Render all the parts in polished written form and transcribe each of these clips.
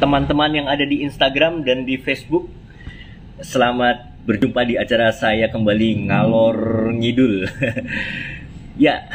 teman-teman yang ada di Instagram dan di Facebook. Selamat berjumpa di acara saya kembali ngalor ngidul. Ya,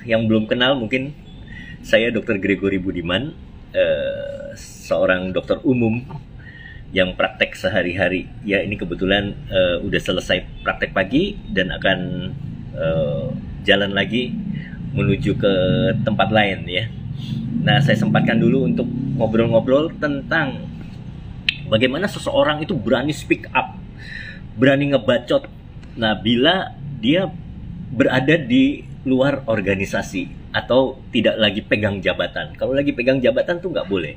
yang belum kenal mungkin saya Dr. Gregory Budiman, seorang dokter umum yang praktek sehari-hari. Ya, ini kebetulan udah selesai praktek pagi dan akan jalan lagi menuju ke tempat lain ya. Nah, saya sempatkan dulu untuk ngobrol-ngobrol tentang bagaimana seseorang itu berani speak up, berani ngebacot. Nah, bila dia berada di luar organisasi atau tidak lagi pegang jabatan. Kalau lagi pegang jabatan tuh nggak boleh.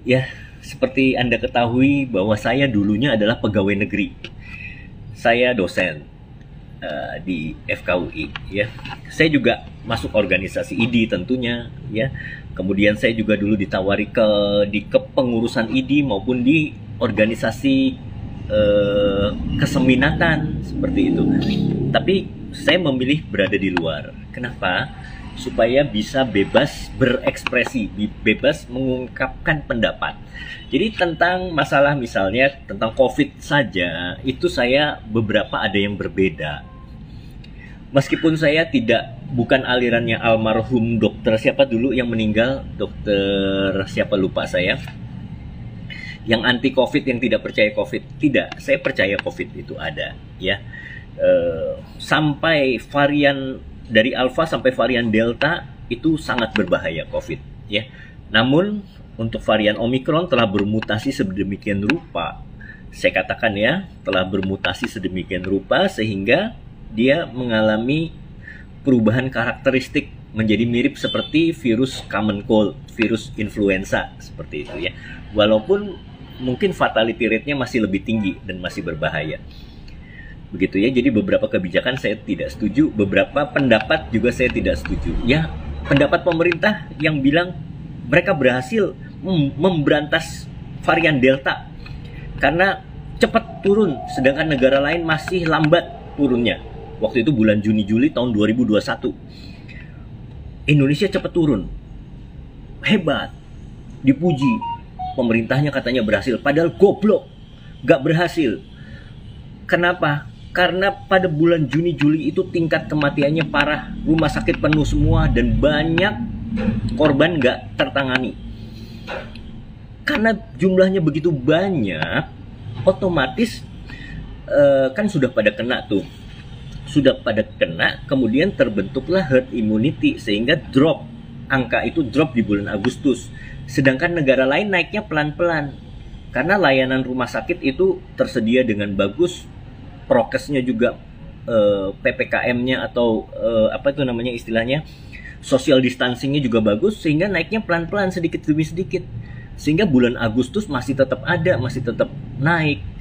Ya, seperti Anda ketahui bahwa saya dulunya adalah pegawai negeri. Saya dosen di FKUI ya. Saya juga masuk organisasi ID tentunya ya. Kemudian saya juga dulu ditawari di kepengurusan ID maupun di organisasi keseminatan seperti itu. Tapi saya memilih berada di luar. Kenapa? Supaya bisa bebas berekspresi, bebas mengungkapkan pendapat. Jadi tentang masalah misalnya tentang COVID saja, itu saya beberapa ada yang berbeda. Meskipun saya bukan alirannya almarhum dokter siapa dulu yang meninggal, dokter siapa lupa saya, yang anti COVID, yang tidak percaya COVID. Tidak, saya percaya COVID itu ada ya. Sampai varian dari Alpha sampai varian Delta itu sangat berbahaya COVID ya. Namun untuk varian Omicron telah bermutasi sedemikian rupa, saya katakan ya, telah bermutasi sedemikian rupa sehingga dia mengalami perubahan karakteristik menjadi mirip seperti virus common cold, virus influenza seperti itu ya. Walaupun mungkin fatality rate-nya masih lebih tinggi dan masih berbahaya. Begitu ya. Jadi beberapa kebijakan saya tidak setuju, beberapa pendapat juga saya tidak setuju. Ya, pendapat pemerintah yang bilang mereka berhasil memberantas varian Delta karena cepat turun, sedangkan negara lain masih lambat turunnya. Waktu itu bulan Juni-Juli tahun 2021. Indonesia cepat turun. Hebat. Dipuji. Pemerintahnya katanya berhasil. Padahal goblok. Gak berhasil. Kenapa? Karena pada bulan Juni-Juli itu tingkat kematiannya parah. Rumah sakit penuh semua. Dan banyak korban gak tertangani. Karena jumlahnya begitu banyak, otomatis kan sudah pada kena tuh. Sudah pada kena, kemudian terbentuklah herd immunity sehingga angka itu drop di bulan Agustus. Sedangkan negara lain naiknya pelan-pelan karena layanan rumah sakit itu tersedia dengan bagus, prokesnya juga PPKM-nya atau apa itu namanya istilahnya, social distancing-nya juga bagus, sehingga naiknya pelan-pelan sedikit demi sedikit. Sehingga bulan Agustus masih tetap ada, masih tetap naik.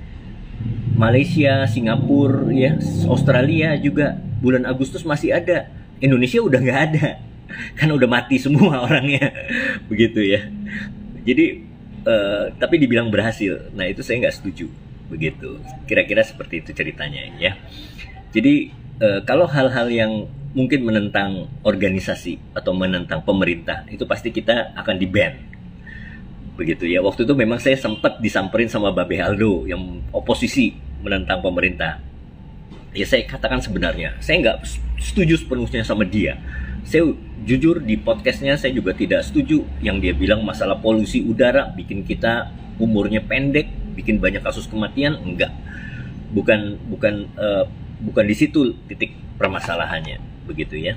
Malaysia, Singapura, ya, Australia juga bulan Agustus masih ada. Indonesia udah nggak ada, kan udah mati semua orangnya, begitu ya. Jadi, tapi dibilang berhasil, nah itu saya nggak setuju, begitu. Kira-kira seperti itu ceritanya ya. Jadi kalau hal-hal yang mungkin menentang organisasi atau menentang pemerintah, itu pasti kita akan di-ban. Begitu ya. Waktu itu memang saya sempat disamperin sama Babe Aldo yang oposisi menentang pemerintah. Ya saya katakan sebenarnya saya nggak setuju sepenuhnya sama dia. Saya jujur di podcastnya saya juga tidak setuju yang dia bilang masalah polusi udara bikin kita umurnya pendek, bikin banyak kasus kematian. Enggak, bukan di situ titik permasalahannya, begitu ya.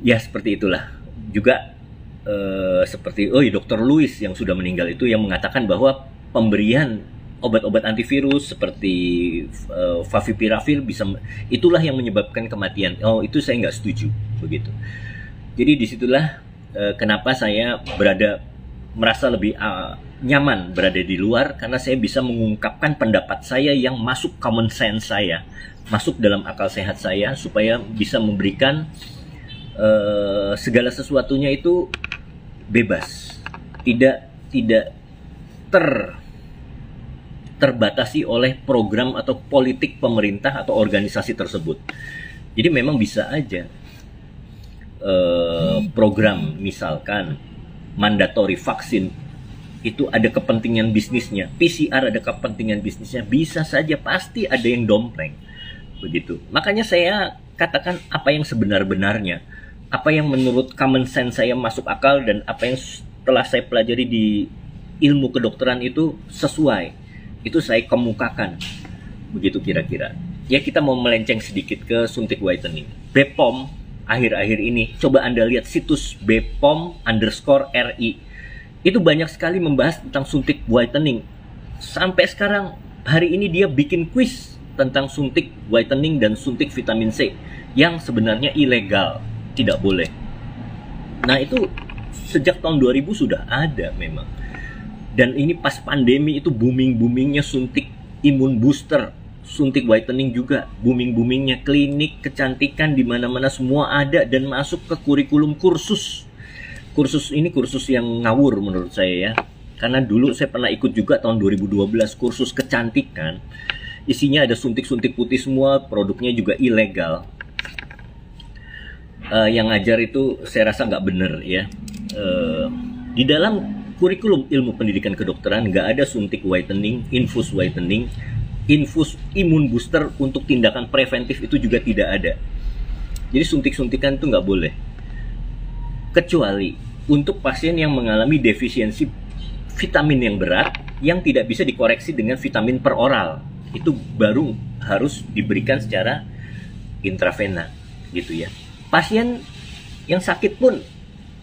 Ya seperti itulah juga. Seperti Dr. Lewis yang sudah meninggal itu yang mengatakan bahwa pemberian obat-obat antivirus seperti favipiravir itulah yang menyebabkan kematian. Itu saya nggak setuju, begitu. Jadi disitulah kenapa saya merasa lebih nyaman berada di luar, karena saya bisa mengungkapkan pendapat saya yang masuk common sense saya, masuk dalam akal sehat saya, supaya bisa memberikan segala sesuatunya itu bebas, tidak terbatasi oleh program atau politik pemerintah atau organisasi tersebut. Jadi memang bisa aja program misalkan mandatory vaksin itu ada kepentingan bisnisnya, PCR ada kepentingan bisnisnya, bisa saja pasti ada yang dompleng begitu. Makanya saya katakan apa yang sebenar-benarnya, apa yang menurut common sense saya masuk akal, dan apa yang telah saya pelajari di ilmu kedokteran itu sesuai, itu saya kemukakan begitu kira-kira. Ya, kita mau melenceng sedikit ke suntik whitening. BPOM akhir-akhir ini, coba Anda lihat situs BPOM_RI. Itu banyak sekali membahas tentang suntik whitening. Sampai sekarang, hari ini dia bikin kuis tentang suntik whitening dan suntik vitamin C yang sebenarnya ilegal, tidak boleh. Nah, itu sejak tahun 2000 sudah ada memang. Dan ini pas pandemi itu booming-boomingnya suntik imun booster, suntik whitening juga booming-boomingnya, klinik kecantikan di mana-mana semua ada dan masuk ke kurikulum kursus. Kursus ini kursus yang ngawur menurut saya ya. Karena dulu saya pernah ikut juga tahun 2012 kursus kecantikan. Isinya ada suntik-suntik putih semua, produknya juga ilegal. Yang ngajar itu saya rasa nggak bener ya. Di dalam kurikulum ilmu pendidikan kedokteran nggak ada suntik whitening, infus whitening, infus imun booster untuk tindakan preventif itu juga tidak ada. Jadi suntik-suntikan itu nggak boleh. Kecuali untuk pasien yang mengalami defisiensi vitamin yang berat yang tidak bisa dikoreksi dengan vitamin per oral, itu baru harus diberikan secara intravena gitu ya. Pasien yang sakit pun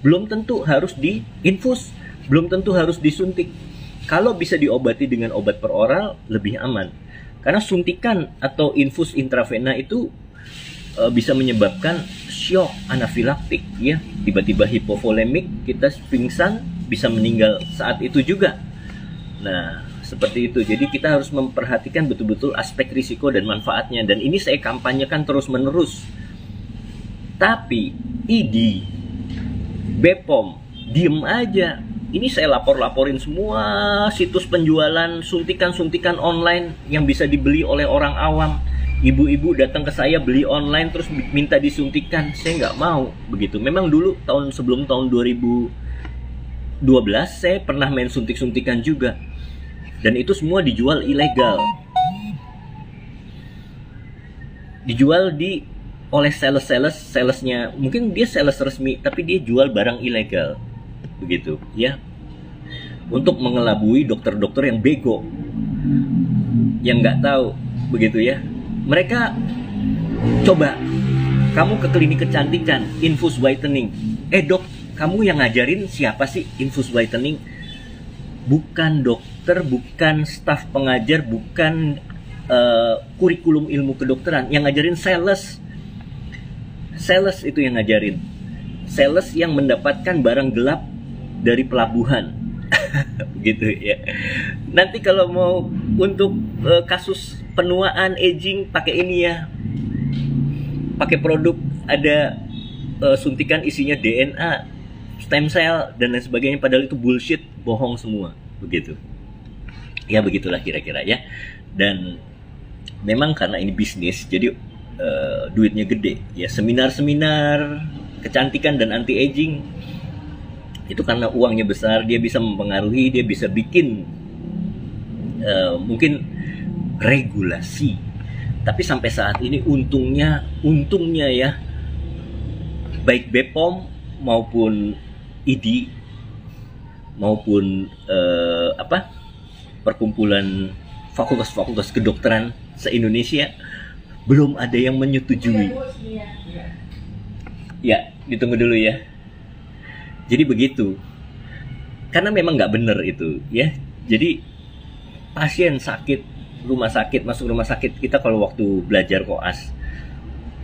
belum tentu harus diinfus, belum tentu harus disuntik. Kalau bisa diobati dengan obat per oral lebih aman, karena suntikan atau infus intravena itu bisa menyebabkan shock anafilaktik ya, tiba-tiba hipovolemik, kita pingsan, bisa meninggal saat itu juga. Nah, seperti itu. Jadi kita harus memperhatikan betul-betul aspek risiko dan manfaatnya, dan ini saya kampanyekan terus-menerus. Tapi ID, BPOM diem aja. Ini saya lapor-laporin semua situs penjualan suntikan-suntikan online yang bisa dibeli oleh orang awam. Ibu-ibu datang ke saya beli online terus minta disuntikan, saya nggak mau begitu. Memang dulu sebelum tahun 2012 saya pernah main suntik-suntikan juga, dan itu semua dijual ilegal, dijual oleh salesnya. Mungkin dia sales resmi tapi dia jual barang ilegal begitu ya, untuk mengelabui dokter-dokter yang bego, yang nggak tahu begitu ya. Mereka coba, kamu ke klinik kecantikan, infus whitening. Dok, kamu yang ngajarin siapa sih infus whitening? Bukan dokter, bukan staf pengajar, bukan kurikulum ilmu kedokteran. Yang ngajarin sales. Sales itu yang ngajarin. Sales yang mendapatkan barang gelap dari pelabuhan. Begitu ya. Nanti kalau mau untuk kasus penuaan, aging, pakai ini ya, pakai produk ada suntikan isinya DNA, stem cell dan lain sebagainya, padahal itu bullshit, bohong semua begitu ya. Begitulah kira-kira ya. Dan memang karena ini bisnis, jadi duitnya gede ya. Seminar-seminar kecantikan dan anti aging itu karena uangnya besar, dia bisa mempengaruhi, dia bisa bikin mungkin regulasi. Tapi sampai saat ini untungnya ya, baik BPOM maupun ID maupun perkumpulan fakultas-fakultas kedokteran se-Indonesia belum ada yang menyetujui. Ya, ditunggu dulu ya. Jadi begitu. Karena memang nggak benar itu ya. Jadi pasien sakit, masuk rumah sakit, kita kalau waktu belajar koas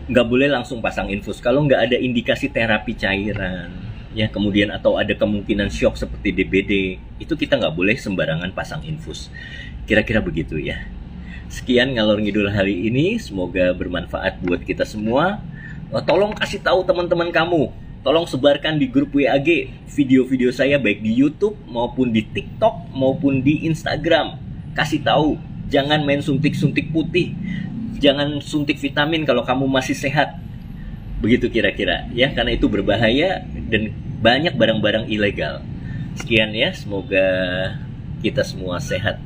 nggak boleh langsung pasang infus kalau nggak ada indikasi terapi cairan ya, kemudian atau ada kemungkinan shock seperti DBD, itu kita nggak boleh sembarangan pasang infus. Kira-kira begitu ya. Sekian ngalor ngidul hari ini, semoga bermanfaat buat kita semua. Tolong kasih tahu teman-teman kamu, tolong sebarkan di grup WAG video-video saya baik di YouTube maupun di TikTok maupun di Instagram. Kasih tahu, jangan main suntik-suntik putih, jangan suntik vitamin kalau kamu masih sehat. Begitu kira-kira ya, karena itu berbahaya dan banyak barang-barang ilegal. Sekian ya, semoga kita semua sehat